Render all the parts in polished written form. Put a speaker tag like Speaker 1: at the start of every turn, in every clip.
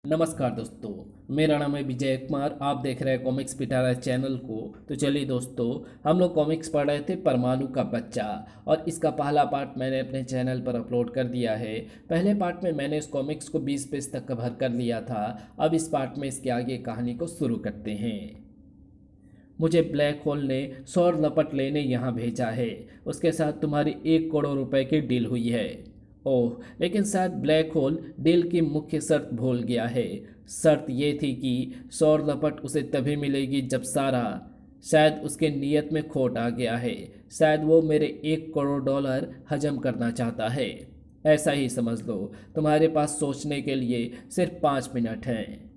Speaker 1: नमस्कार दोस्तों। मेरा नाम है विजय कुमार। आप देख रहे हैं कॉमिक्स पिटारा चैनल को। तो चलिए दोस्तों, हम लोग कॉमिक्स पढ़ रहे थे परमाणु का बच्चा, और इसका पहला पार्ट मैंने अपने चैनल पर अपलोड कर दिया है। पहले पार्ट में मैंने इस कॉमिक्स को 20 पेज तक कवर कर लिया था। अब इस पार्ट में इसके आगे कहानी को शुरू करते हैं। मुझे ब्लैक होल ने सौर लपट लेने यहाँ भेजा है। उसके साथ तुम्हारी 1 करोड़ रुपए की डील हुई है। ओह, लेकिन शायद ब्लैक होल डील की मुख्य शर्त भूल गया है। शर्त ये थी कि सौर लपट उसे तभी मिलेगी जब सारा, शायद उसके नियत में खोट आ गया है। शायद वो मेरे 1 करोड़ डॉलर हजम करना चाहता है। ऐसा ही समझ लो। तुम्हारे पास सोचने के लिए सिर्फ 5 मिनट हैं।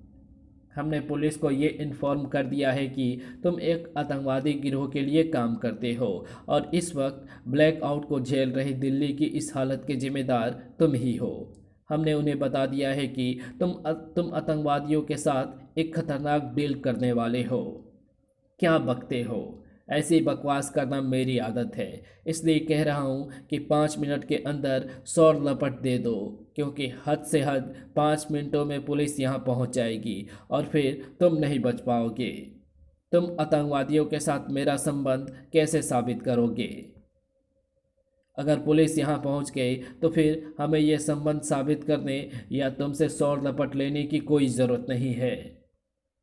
Speaker 1: हमने पुलिस को ये इन्फॉर्म कर दिया है कि तुम एक आतंकवादी गिरोह के लिए काम करते हो, और इस वक्त ब्लैकआउट को झेल रही दिल्ली की इस हालत के जिम्मेदार तुम ही हो। हमने उन्हें बता दिया है कि तुम आतंकवादियों के साथ एक खतरनाक डील करने वाले हो। क्या बकते हो? ऐसी बकवास करना मेरी आदत है, इसलिए कह रहा हूँ कि 5 मिनट के अंदर सौर लपट दे दो, क्योंकि हद से हद 5 मिनटों में पुलिस यहाँ पहुँच जाएगी और फिर तुम नहीं बच पाओगे। तुम आतंकवादियों के साथ मेरा संबंध कैसे साबित करोगे? अगर पुलिस यहाँ पहुँच गई तो फिर हमें यह संबंध साबित करने या तुमसे सौर लपट लेने की कोई ज़रूरत नहीं है।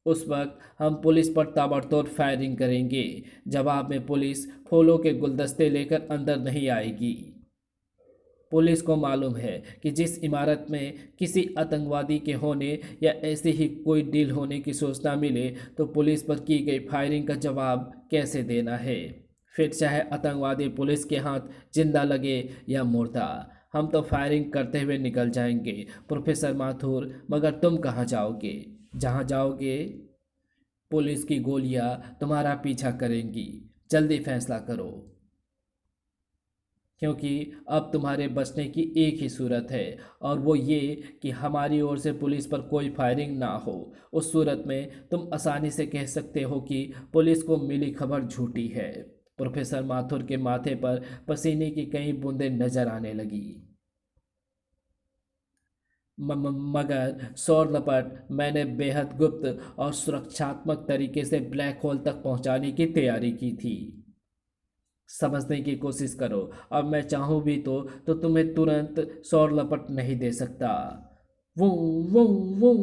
Speaker 1: उस वक्त हम पुलिस पर ताबड़तोड़ फायरिंग करेंगे। जवाब में पुलिस फूलों के गुलदस्ते लेकर अंदर नहीं आएगी। पुलिस को मालूम है कि जिस इमारत में किसी आतंकवादी के होने या ऐसी ही कोई डील होने की सूचना मिले तो पुलिस पर की गई फायरिंग का जवाब कैसे देना है। फिर चाहे आतंकवादी पुलिस के हाथ जिंदा लगे या मुर्दा, हम तो फायरिंग करते हुए निकल जाएंगे। प्रोफेसर माथुर, मगर तुम कहाँ जाओगे? जहाँ जाओगे पुलिस की गोलियां तुम्हारा पीछा करेंगी। जल्दी फैसला करो, क्योंकि अब तुम्हारे बचने की एक ही सूरत है, और वो ये कि हमारी ओर से पुलिस पर कोई फायरिंग ना हो। उस सूरत में तुम आसानी से कह सकते हो कि पुलिस को मिली खबर झूठी है। प्रोफेसर माथुर के माथे पर पसीने की कई बूंदें नजर आने लगी। मगर सौर लपट मैंने बेहद गुप्त और सुरक्षात्मक तरीके से ब्लैक होल तक पहुंचाने की तैयारी की थी। समझने की कोशिश करो। अब मैं चाहूँ भी तो तुम्हें तुरंत सौर लपट नहीं दे सकता। वो वो वो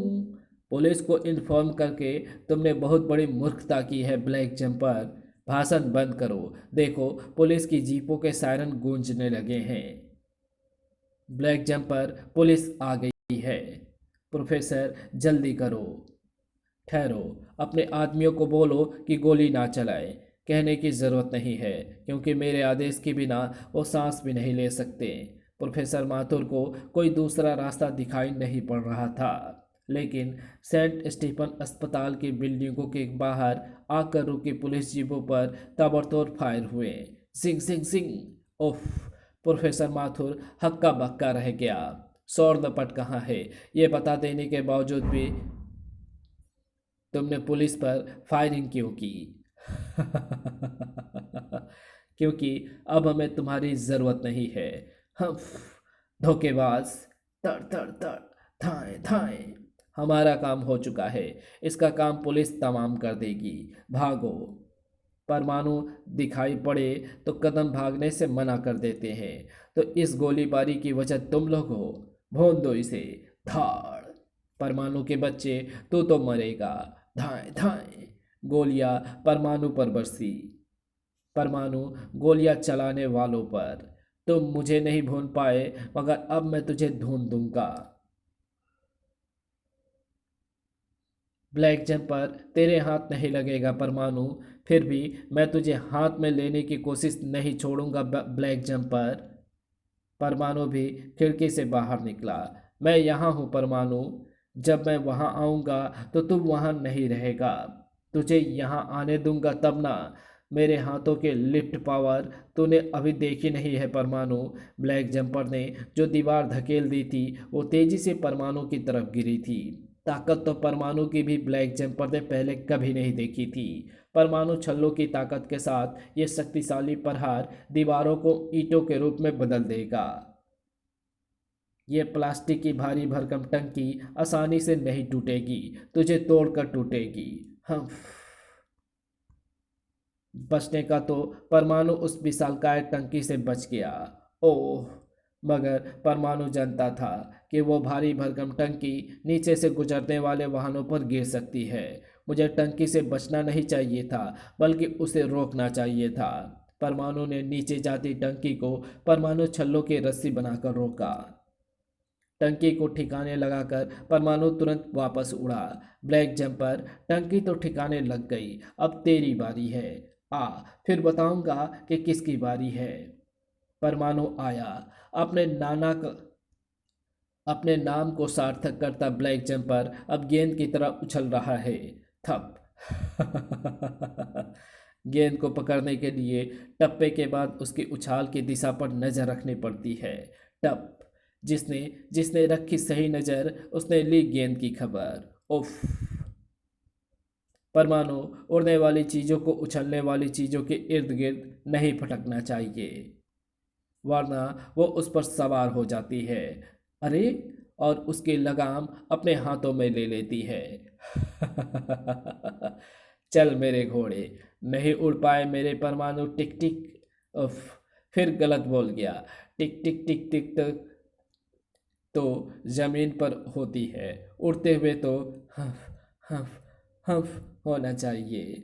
Speaker 1: पुलिस को इन्फॉर्म करके तुमने बहुत बड़ी मूर्खता की है ब्लैक जंपर। भाषण बंद करो। देखो, पुलिस की जीपों के सायरन गूंजने लगे हैं। ब्लैक जंपर, पुलिस आ गई है। प्रोफेसर, जल्दी करो। ठहरो, अपने आदमियों को बोलो कि गोली ना चलाए। कहने की ज़रूरत नहीं है, क्योंकि मेरे आदेश के बिना वो सांस भी नहीं ले सकते। प्रोफेसर माथुर को कोई दूसरा रास्ता दिखाई नहीं पड़ रहा था, लेकिन सेंट स्टीफन अस्पताल की बिल्डिंगों के बाहर आकर रुकी पुलिस जीपों पर ताबड़तोड़ फायर हुए। सिंग सिंग सिंग। ओफ! प्रोफेसर माथुर हक्का बक्का रह गया। सौर लपट कहाँ है, ये बता देने के बावजूद भी तुमने पुलिस पर फायरिंग क्यों की? क्योंकि अब हमें तुम्हारी जरूरत नहीं है। हम धोखेबाज। तड़ तड़ तड़, थाए थाए। हमारा काम हो चुका है, इसका काम पुलिस तमाम कर देगी। भागो। परमाणु दिखाई पड़े तो कदम भागने से मना कर देते हैं, तो इस गोलीबारी की वजह तुम लोग हो। भून दो इसे। धाड़। परमाणु के बच्चे, तू तो मरेगा। धाए धाए। गोलियां परमाणु पर बरसी। परमाणु गोलियां चलाने वालों पर। तुम मुझे नहीं भून पाए, मगर अब मैं तुझे ढूंढ दूंगा। ब्लैक जंपर, तेरे हाथ नहीं लगेगा परमाणु। फिर भी मैं तुझे हाथ में लेने की कोशिश नहीं छोड़ूंगा ब्लैक जंपर। परमाणु भी खिड़की से बाहर निकला। मैं यहाँ हूँ परमाणु। जब मैं वहाँ आऊँगा तो तू वहाँ नहीं रहेगा। तुझे यहाँ आने दूंगा तब ना। मेरे हाथों के लिफ्ट पावर तूने अभी देखी नहीं है परमाणु। ब्लैक जंपर ने जो दीवार धकेल दी थी वो तेजी से परमाणु की तरफ गिरी थी। ताकत तो परमाणु की भी ब्लैक जंपर ने पहले कभी नहीं देखी थी। परमाणु छल्लों की ताकत के साथ ये शक्तिशाली प्रहार दीवारों को ईंटों के रूप में बदल देगा। ये प्लास्टिक की भारी भरकम टंकी आसानी से नहीं टूटेगी, तुझे तोड़कर टूटेगी। हम बचने का तो परमाणु उस विशालकाय टंकी से बच गया। ओह, मगर परमाणु जानता था कि वो भारी भरकम टंकी नीचे से गुजरने वाले वाहनों पर गिर सकती है। मुझे टंकी से बचना नहीं चाहिए था, बल्कि उसे रोकना चाहिए था। परमाणु ने नीचे जाती टंकी को परमाणु छल्लों की रस्सी बनाकर रोका। टंकी को ठिकाने लगाकर परमाणु तुरंत वापस उड़ा। ब्लैक जंपर, टंकी तो ठिकाने लग गई, अब तेरी बारी है। आ, फिर बताऊंगा कि किसकी बारी है। परमाणु आया, अपने नाना का अपने नाम को सार्थक करता ब्लैक जंपर अब गेंद की तरह उछल रहा है। थप। गेंद को पकड़ने के लिए टप्पे के बाद उसकी उछाल की दिशा पर नजर रखनी पड़ती है। टप। जिसने जिसने रखी सही नजर, उसने ली गेंद की खबर। उफ। परमाणु उड़ने वाली चीजों को उछलने वाली चीजों के इर्द गिर्द नहीं फटकना चाहिए, वरना वो उस पर सवार हो जाती है। अरे, और उसकी लगाम अपने हाथों में ले लेती है। चल मेरे घोड़े, नहीं उड़ पाए मेरे परमाणु, टिक टिक। उफ, फिर गलत बोल गया। टिक टिक टिक टिक तक तो जमीन पर होती है, उड़ते हुए तो हफ हफ हफ होना चाहिए।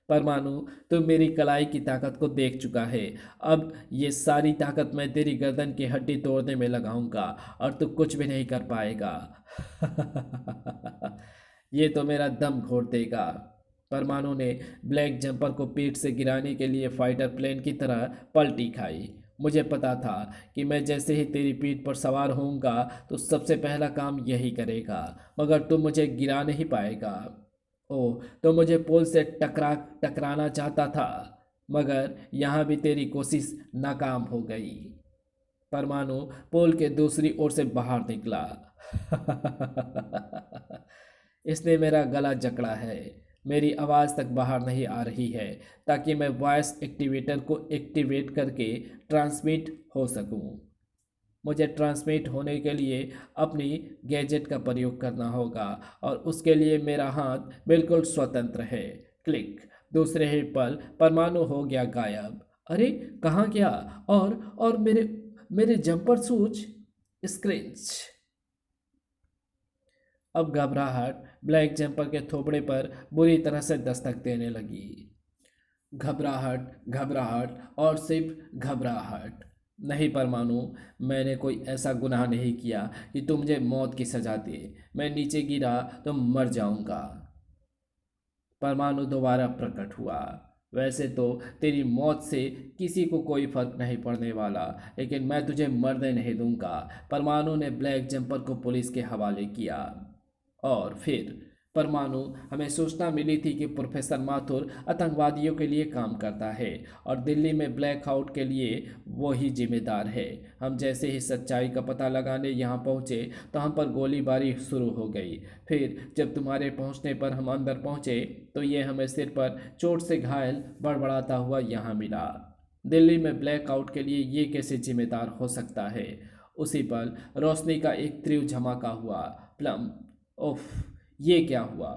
Speaker 1: परमाणु, तू मेरी कलाई की ताकत को देख चुका है। अब ये सारी ताकत मैं तेरी गर्दन की हड्डी तोड़ने में लगाऊंगा और तू कुछ भी नहीं कर पाएगा। ये तो मेरा दम घोट देगा। परमाणु ने ब्लैक जंपर को पीठ से गिराने के लिए फाइटर प्लेन की तरह पलटी खाई। मुझे पता था कि मैं जैसे ही तेरी पीठ पर सवार होऊंगा तो सबसे पहला काम यही करेगा, मगर तू मुझे गिरा नहीं पाएगा। ओह, तो मुझे पोल से टकराना चाहता था, मगर यहाँ भी तेरी कोशिश नाकाम हो गई। परमाणु पोल के दूसरी ओर से बाहर निकला। इसने मेरा गला जकड़ा है, मेरी आवाज़ तक बाहर नहीं आ रही है, ताकि मैं वॉइस एक्टिवेटर को एक्टिवेट करके ट्रांसमिट हो सकूं। मुझे ट्रांसमिट होने के लिए अपनी गैजेट का प्रयोग करना होगा, और उसके लिए मेरा हाथ बिल्कुल स्वतंत्र है। क्लिक। दूसरे ही पल परमाणु हो गया गायब। अरे, कहाँ गया? और मेरे मेरे जंपर सूज स्क्रेच। अब घबराहट ब्लैक जंपर के थोबड़े पर बुरी तरह से दस्तक देने लगी। घबराहट, घबराहट और सिर्फ घबराहट। नहीं परमाणु, मैंने कोई ऐसा गुनाह नहीं किया कि तू मुझे मौत की सजा दे। मैं नीचे गिरा तो मर जाऊंगा। परमाणु दोबारा प्रकट हुआ। वैसे तो तेरी मौत से किसी को कोई फर्क नहीं पड़ने वाला, लेकिन मैं तुझे मरने नहीं दूंगा। परमाणु ने ब्लैक जंपर को पुलिस के हवाले किया। और फिर परमाणु, हमें सूचना मिली थी कि प्रोफेसर माथुर आतंकवादियों के लिए काम करता है और दिल्ली में ब्लैकआउट के लिए वो ही जिम्मेदार है। हम जैसे ही सच्चाई का पता लगाने यहाँ पहुँचे तो हम पर गोलीबारी शुरू हो गई। फिर जब तुम्हारे पहुँचने पर हम अंदर पहुँचे तो ये हमें सिर पर चोट से घायल बड़बड़ाता हुआ यहाँ मिला। दिल्ली में ब्लैकआउट के लिए ये कैसे जिम्मेदार हो सकता है? उसी पल रोशनी का एक तीव्र झमाका हुआ। प्लम। ओफ, ये क्या हुआ?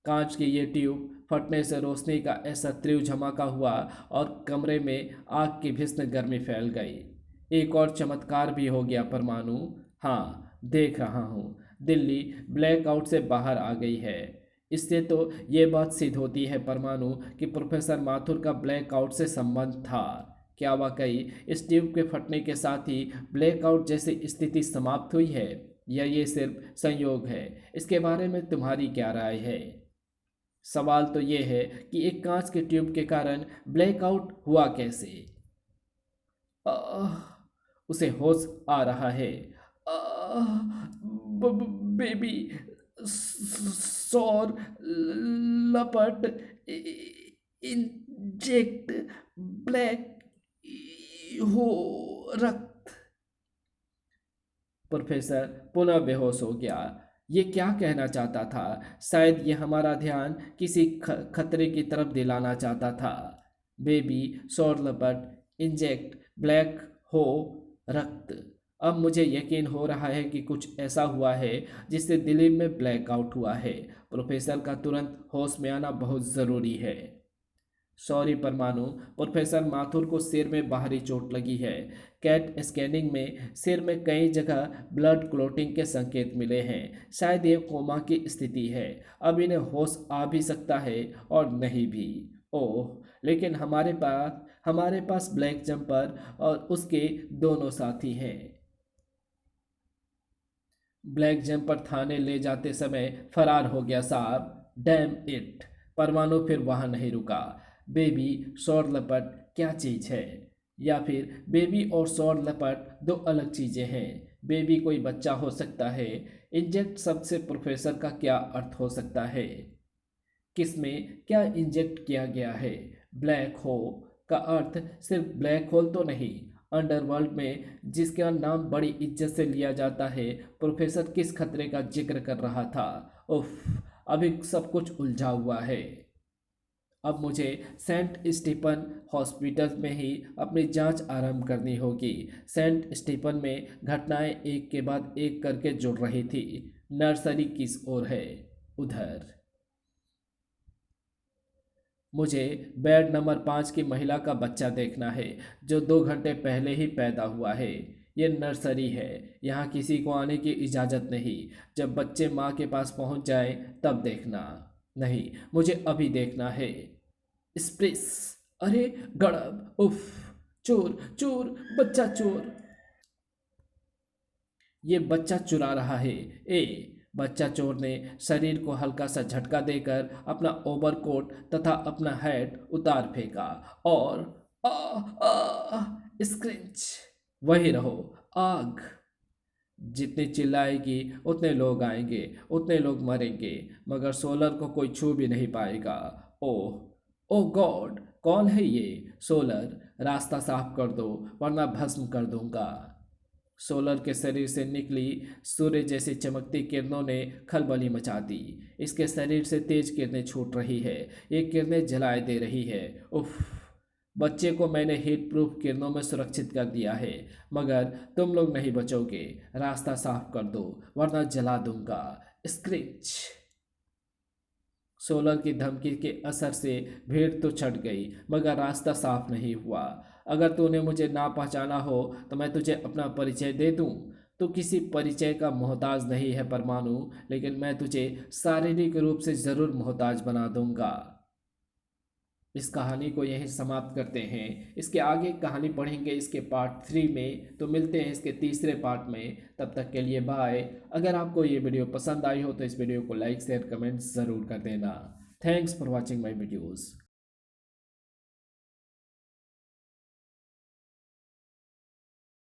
Speaker 1: कांच की ये ट्यूब फटने से रोशनी का ऐसा तीव्र झमाका हुआ और कमरे में आग की भीषण गर्मी फैल गई। एक और चमत्कार भी हो गया परमाणु। हाँ, देख रहा हूँ, दिल्ली ब्लैकआउट से बाहर आ गई है। इससे तो ये बात सिद्ध होती है परमाणु कि प्रोफेसर माथुर का ब्लैकआउट से संबंध था। क्या वाकई इस ट्यूब के फटने के साथ ही ब्लैकआउट जैसी स्थिति समाप्त हुई है, या ये सिर्फ संयोग है? इसके बारे में तुम्हारी क्या राय है? सवाल तो ये है कि एक कांच के ट्यूब के कारण ब्लैकआउट हुआ कैसे? आह, उसे होश आ रहा है। आह, बेबी, सौर, लपट, इंजेक्ट, ब्लैक हो, रक्त। प्रोफेसर पुनः बेहोश हो गया। ये क्या कहना चाहता था? शायद ये हमारा ध्यान किसी खतरे की तरफ दिलाना चाहता था। बेबी, सौर लपट, इंजेक्ट, ब्लैक हो, रक्त। अब मुझे यकीन हो रहा है कि कुछ ऐसा हुआ है जिससे दिलीप में ब्लैकआउट हुआ है। प्रोफेसर का तुरंत होश में आना बहुत ज़रूरी है। सॉरी परमाणु, प्रोफेसर माथुर को सिर में बाहरी चोट लगी है। कैट स्कैनिंग में सिर में कई जगह ब्लड क्लोटिंग के संकेत मिले हैं। शायद ये कोमा की स्थिति है। अब इन्हें होश आ भी सकता है और नहीं भी। ओह, लेकिन हमारे पास ब्लैक जंपर और उसके दोनों साथी हैं। ब्लैक जंपर थाने ले जाते समय फरार हो गया साहब। Damn it. परमाणु फिर वहां नहीं रुका। बेबी सौर लपट क्या चीज़ है? या फिर बेबी और सौर लपट दो अलग चीज़ें हैं। बेबी कोई बच्चा हो सकता है। इंजेक्ट शब्द से प्रोफेसर का क्या अर्थ हो सकता है? किसमें क्या इंजेक्ट किया गया है? ब्लैक होल का अर्थ सिर्फ ब्लैक होल तो नहीं। अंडरवर्ल्ड में जिसका नाम बड़ी इज्जत से लिया जाता है, प्रोफेसर किस खतरे का जिक्र कर रहा था? उफ, अभी सब कुछ उलझा हुआ है। अब मुझे सेंट स्टीफन हॉस्पिटल में ही अपनी जांच आरंभ करनी होगी। सेंट स्टीफन में घटनाएं एक के बाद एक करके जुड़ रही थी। नर्सरी किस ओर है? उधर। मुझे बेड नंबर 5 की महिला का बच्चा देखना है, जो 2 घंटे पहले ही पैदा हुआ है। ये नर्सरी है, यहाँ किसी को आने की इजाज़त नहीं। जब बच्चे माँ के पास पहुँच जाए तब देखना। नहीं, मुझे अभी देखना है। स्प्रिस। अरे गड़ब, उफ। चोर चोर, बच्चा चोर। ये बच्चा चुरा रहा है। ए। बच्चा चोर ने शरीर को हल्का सा झटका देकर अपना ओवरकोट तथा अपना हैट उतार फेंका और आ आ स्क्रिंच। वही रहो। आग। जितनी चिल्लाएगी उतने लोग आएंगे, उतने लोग मरेंगे, मगर सोलर को कोई छू भी नहीं पाएगा। ओह ओ गॉड, कौन है ये? सोलर, रास्ता साफ कर दो वरना भस्म कर दूंगा। सोलर के शरीर से निकली सूर्य जैसी चमकती किरणों ने खलबली मचा दी। इसके शरीर से तेज किरणें छूट रही है। ये किरणें जलाए दे रही है। उफ। बच्चे को मैंने हीट प्रूफ किरणों में सुरक्षित कर दिया है, मगर तुम लोग नहीं बचोगे। रास्ता साफ कर दो वरना जला दूंगा। स्क्रिच। सोलर की धमकी के असर से भीड़ तो छट गई, मगर रास्ता साफ नहीं हुआ। अगर तूने मुझे ना पहचाना हो तो मैं तुझे अपना परिचय दे दूं। तू किसी परिचय का मोहताज नहीं है परमाणु, लेकिन मैं तुझे शारीरिक रूप से ज़रूर मोहताज बना दूंगा। इस कहानी को यहीं समाप्त करते हैं। इसके आगे कहानी पढ़ेंगे इसके पार्ट 3 में, तो मिलते हैं इसके तीसरे पार्ट में। तब तक के लिए बाय। अगर आपको ये वीडियो पसंद आई हो तो इस वीडियो को लाइक शेयर कमेंट ज़रूर कर देना। Thanks for watching my videos.